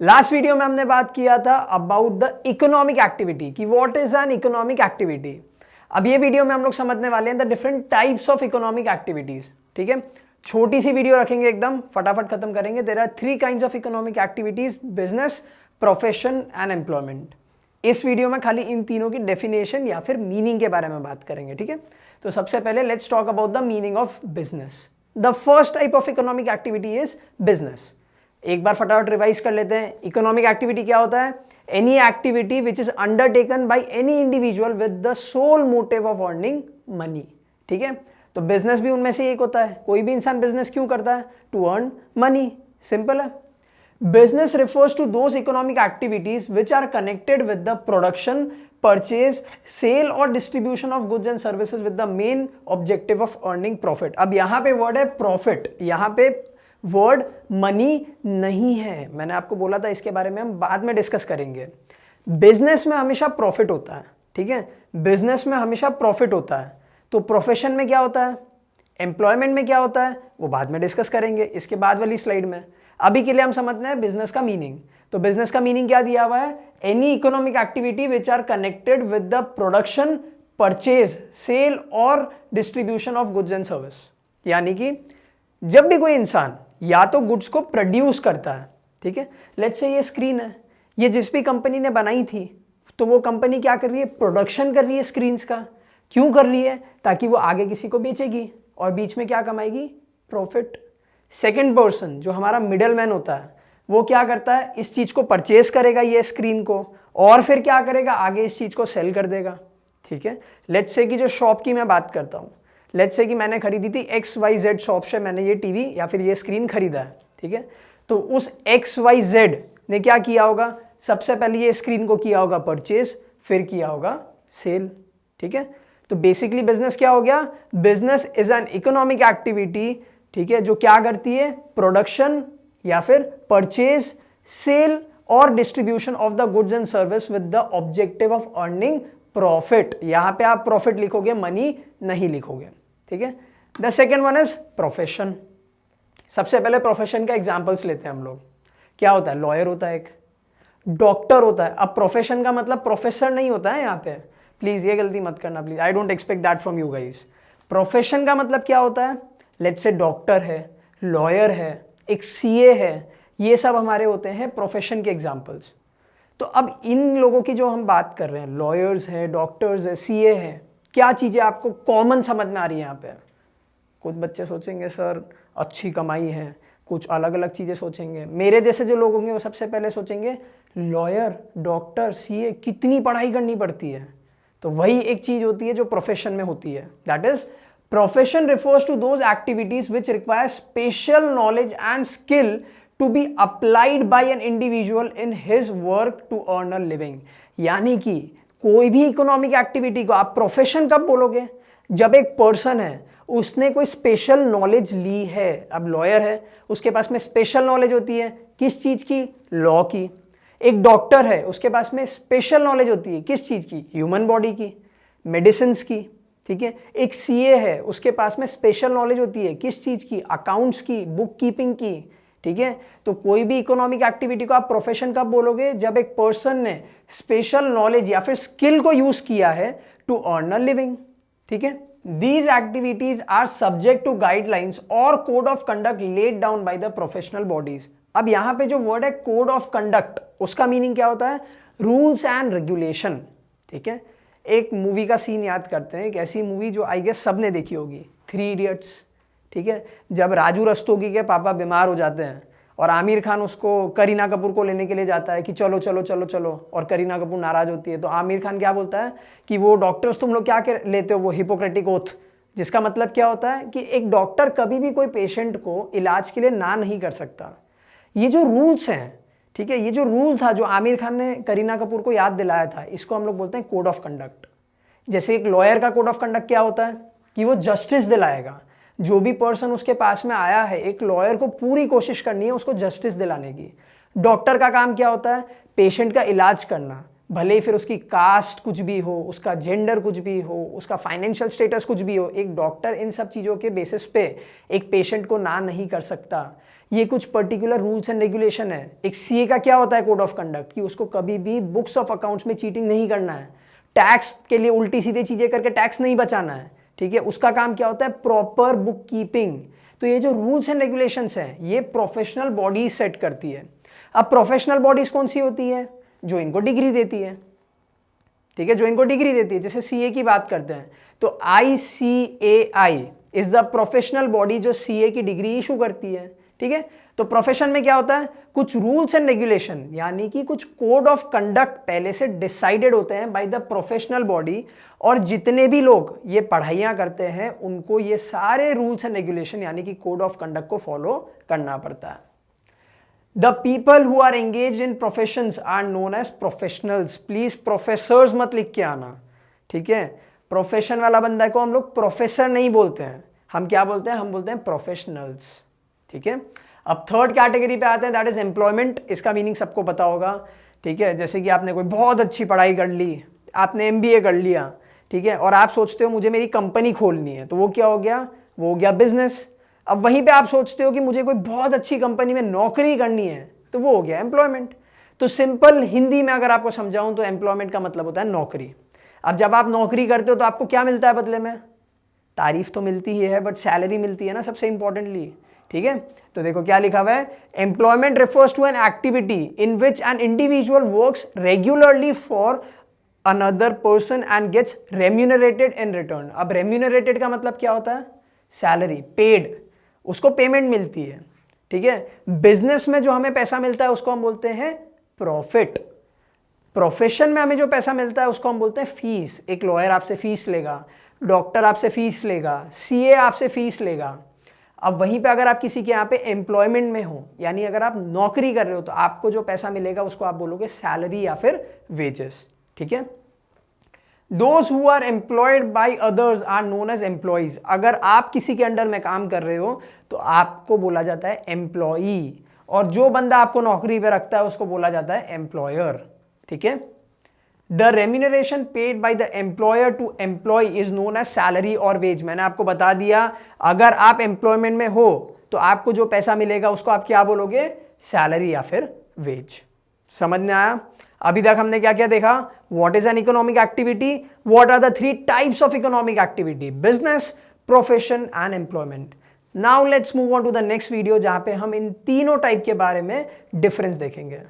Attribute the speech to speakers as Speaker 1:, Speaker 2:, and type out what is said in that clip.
Speaker 1: Last video में हमने बात किया था अबाउट द इकोनॉमिक एक्टिविटी कि what is an economic activity. अब ये वीडियो में हम लोग समझने वाले हैं the different types of economic activities. ठीक है, छोटी सी वीडियो रखेंगे, एकदम फटाफट खत्म करेंगे। There are 3 kinds of economic activities, business, profession and employment. इस वीडियो में खाली इन तीनों की डेफिनेशन या फिर मीनिंग के बारे में बात करेंगे। ठीक है, तो सबसे पहले let's talk about the meaning of business. The first type of economic activity is business. एक बार फटाफट रिवाइज कर लेते हैं। इकोनॉमिक एक्टिविटी क्या होता है? Any activity which is undertaken by any individual with the sole motive of earning money. ठीक है, तो बिजनेस भी उनमें से एक होता है। कोई भी इंसान बिजनेस क्यों करता है? टू अर्न मनी, सिंपल है। Business refers to those economic activities which are connected with the production, purchase, sale और distribution of goods and services with the main objective of earning profit. अब यहां पे word है profit, यहां पे word money नहीं है। मैंने आपको बोला था इसके बारे में हम बाद में डिस्कस करेंगे। बिजनेस में हमेशा प्रॉफिट होता है। ठीक है, बिजनेस में हमेशा प्रॉफिट होता है। तो प्रोफेशन में क्या होता है, एम्प्लॉयमेंट में क्या होता है, वो बाद में डिस्कस करेंगे इसके बाद वाली स्लाइड में। अभी के लिए हम समझते हैं बिजनेस का मीनिंग। तो बिजनेस का मीनिंग क्या दिया हुआ है? Any economic activity which are connected with the production, purchase, sale और distribution of goods and service. यानी कि जब भी कोई इंसान या तो गुड्स को प्रोड्यूस करता है, ठीक है, लेट्स से ये स्क्रीन है, ये जिस भी कंपनी ने बनाई थी, तो वो कंपनी क्या कर रही है? प्रोडक्शन कर रही है स्क्रीन्स का। क्यों कर रही है? ताकि वो आगे किसी को बेचेगी और बीच में क्या कमाएगी? प्रॉफिट। सेकंड पर्सन जो हमारा मिडल मैन होता है, वो क्या करता है? इस चीज को परचेज करेगा, ये स्क्रीन को, और फिर क्या करेगा? आगे इस चीज को सेल कर देगा। ठीक है, लेट्स से कि जो शॉप की मैं बात करता हूँ, लेट्स से कि मैंने खरीदी थी XYZ शॉप से, मैंने ये टीवी या फिर ये स्क्रीन खरीदा है। ठीक है, तो उस XYZ ने क्या किया होगा? सबसे पहले ये स्क्रीन को किया होगा परचेज, फिर किया होगा सेल। ठीक है, तो बेसिकली बिजनेस क्या हो गया? Business is an economic activity, ठीक है, जो क्या करती है? प्रोडक्शन या फिर परचेज, सेल और distribution of the goods and service with the objective of earning profit. यहां पे आप प्रॉफिट लिखोगे, मनी नहीं लिखोगे। ठीक है, the second one is profession. सबसे पहले प्रोफेशन का एग्जांपल्स लेते हैं हम लोग। क्या होता है? लॉयर होता है, एक डॉक्टर होता है। अब प्रोफेशन का मतलब प्रोफेसर नहीं होता है यहाँ पे, प्लीज ये गलती मत करना please, I don't expect that from you guys. Profession का मतलब क्या होता है? लेट्स से डॉक्टर है, लॉयर है, एक CA है, ये सब हमारे होते हैं प्रोफेशन के एग्जाम्पल्स। तो अब इन लोगों की जो हम बात कर रहे हैं, लॉयर्स है, डॉक्टर्स है, CA है, क्या चीजें आपको कॉमन समझ में आ रही है यहाँ पे? कुछ बच्चे सोचेंगे सर अच्छी कमाई है, कुछ अलग अलग चीजें सोचेंगे। मेरे जैसे जो लोग होंगे वो सबसे पहले सोचेंगे लॉयर, डॉक्टर, CA, कितनी पढ़ाई करनी पड़ती है। तो वही एक चीज होती है जो प्रोफेशन में होती है, that is profession refers to those activities which require special knowledge and skill to be applied by an individual in his work to earn a living. यानी कि कोई भी इकोनॉमिक एक्टिविटी को आप प्रोफेशन कब बोलोगे? जब एक पर्सन है उसने कोई स्पेशल नॉलेज ली है। अब लॉयर है, उसके पास में स्पेशल नॉलेज होती है, किस चीज की? लॉ की। एक डॉक्टर है, उसके पास में स्पेशल नॉलेज होती है, किस चीज की? ह्यूमन बॉडी की, मेडिसिन की। ठीक है, एक CA है, उसके पास में स्पेशल नॉलेज होती है, किस चीज की? अकाउंट्स की, बुक कीपिंग की। ठीक है, तो कोई भी इकोनॉमिक एक्टिविटी को आप प्रोफेशन कब बोलोगे? जब एक पर्सन ने स्पेशल नॉलेज या फिर स्किल को यूज किया है टू अर्न अ लिविंग। ठीक है, these activities are subject to guidelines और code of conduct laid down by the professional bodies. अब यहां पे जो वर्ड है कोड ऑफ कंडक्ट, उसका मीनिंग क्या होता है? Rules and regulation. ठीक है, एक मूवी का सीन याद करते हैं, एक ऐसी मूवी जो आई गेस सबने देखी होगी, 3 इडियट्स। ठीक है, जब राजू रस्तोगी के पापा बीमार हो जाते हैं और आमिर खान उसको करीना कपूर को लेने के लिए जाता है कि चलो चलो चलो चलो, और करीना कपूर नाराज होती है, तो आमिर खान क्या बोलता है कि वो डॉक्टर्स तुम लोग क्या लेते हो? वो हिपोक्रेटिक ओथ, जिसका मतलब क्या होता है कि एक डॉक्टर कभी भी कोई पेशेंट को इलाज के लिए ना नहीं कर सकता। ये जो रूल्स हैं, ठीक है, ये जो रूल था जो आमिर खान ने करीना कपूर को याद दिलाया था, इसको हम लोग बोलते हैं कोड ऑफ कंडक्ट। जैसे एक लॉयर का कोड ऑफ कंडक्ट क्या होता है कि वो जस्टिस दिलाएगा। जो भी पर्सन उसके पास में आया है, एक लॉयर को पूरी कोशिश करनी है उसको जस्टिस दिलाने की। डॉक्टर का काम क्या होता है? पेशेंट का इलाज करना। भले ही फिर उसकी कास्ट कुछ भी हो, उसका जेंडर कुछ भी हो, उसका फाइनेंशियल स्टेटस कुछ भी हो, एक डॉक्टर इन सब चीज़ों के बेसिस पे एक पेशेंट को ना नहीं कर सकता। ये कुछ पर्टिकुलर रूल्स एंड रेगुलेशन है। एक सीए का क्या होता है कोड ऑफ कंडक्ट, कि उसको कभी भी बुक्स ऑफ अकाउंट्स में चीटिंग नहीं करना है, टैक्स के लिए उल्टी सीधी चीज़ें करके टैक्स नहीं बचाना है, ठीक है। उसका काम क्या होता है, प्रॉपर बुक कीपिंग। तो ये जो रूल्स एंड रेगुलेशंस हैं ये प्रोफेशनल बॉडीज सेट करती है। अब प्रोफेशनल बॉडीज कौन सी होती है, जो इनको डिग्री देती है, ठीक है, जो इनको डिग्री देती है। जैसे सीए की बात करते हैं तो ICAI is the professional body जो सीए की डिग्री इशू करती है, ठीक है। तो प्रोफेशन में क्या होता है, कुछ रूल्स एंड रेगुलेशन यानी कि कुछ कोड ऑफ कंडक्ट पहले से डिसाइडेड होते हैं बाय द प्रोफेशनल बॉडी, और जितने भी लोग ये पढ़ाइयाँ करते हैं उनको ये सारे रूल्स एंड रेगुलेशन यानी कि कोड ऑफ कंडक्ट को फॉलो करना पड़ता है। The people who are engage in professions are known as professionals. Please professors मत लिख के आना, ठीक है। प्रोफेशन वाला बंदा को हम लोग प्रोफेसर नहीं बोलते हैं, हम क्या बोलते हैं, हम बोलते हैं प्रोफेशनल्स, ठीक है। अब थर्ड कैटेगरी पे आते हैं, दैट इज एम्प्लॉयमेंट। इसका मीनिंग सबको पता होगा, ठीक है। जैसे कि आपने कोई बहुत अच्छी पढ़ाई कर ली, आपने MBA कर लिया, ठीक है, और आप सोचते हो मुझे मेरी कंपनी खोलनी है, तो वो क्या हो गया, वो हो गया बिजनेस। अब वहीं पे आप सोचते हो कि मुझे कोई बहुत अच्छी कंपनी में नौकरी करनी है, तो वो हो गया एम्प्लॉयमेंट। तो सिंपल हिंदी में अगर आपको समझाऊं तो एम्प्लॉयमेंट का मतलब होता है नौकरी। अब जब आप नौकरी करते हो तो आपको क्या मिलता है बदले में, तारीफ तो मिलती ही है बट सैलरी मिलती है ना, सबसे इंपॉर्टेंटली, ठीक है। तो देखो क्या लिखा हुआ है, employment refers to an activity in which an individual works regularly for another person and gets remunerated in return. अब रेम्यूनरेटेड का मतलब क्या होता है, सैलरी, पेड, उसको पेमेंट मिलती है, ठीक है। बिजनेस में जो हमें पैसा मिलता है उसको हम बोलते हैं प्रॉफिट। प्रोफेशन में हमें जो पैसा मिलता है उसको हम बोलते हैं फीस। एक लॉयर आपसे फीस लेगा, डॉक्टर आपसे फीस लेगा, सीए आपसे फीस लेगा। अब वहीं पे अगर आप किसी के यहाँ पे एम्प्लॉयमेंट में हो, यानी अगर आप नौकरी कर रहे हो, तो आपको जो पैसा मिलेगा उसको आप बोलोगे सैलरी या फिर वेजेस, ठीक है। Those who are employed by others are known as employees। अगर आप किसी के अंडर में काम कर रहे हो तो आपको बोला जाता है एम्प्लॉई, और जो बंदा आपको नौकरी पे रखता है उसको बोला जाता है एम्प्लॉयर, ठीक है। The remuneration paid by the employer to employ is known as salary और वेज। मैंने आपको बता दिया, अगर आप एम्प्लॉयमेंट में हो तो आपको जो पैसा मिलेगा उसको आप क्या बोलोगे, सैलरी या फिर वेज। समझ में आया। अभी तक हमने क्या क्या देखा, what is an economic activity, what are the 3 types of economic activity, business, profession and employment. Now let's move on to the next video, जहां पे हम इन तीनों टाइप के बारे में डिफरेंस देखेंगे।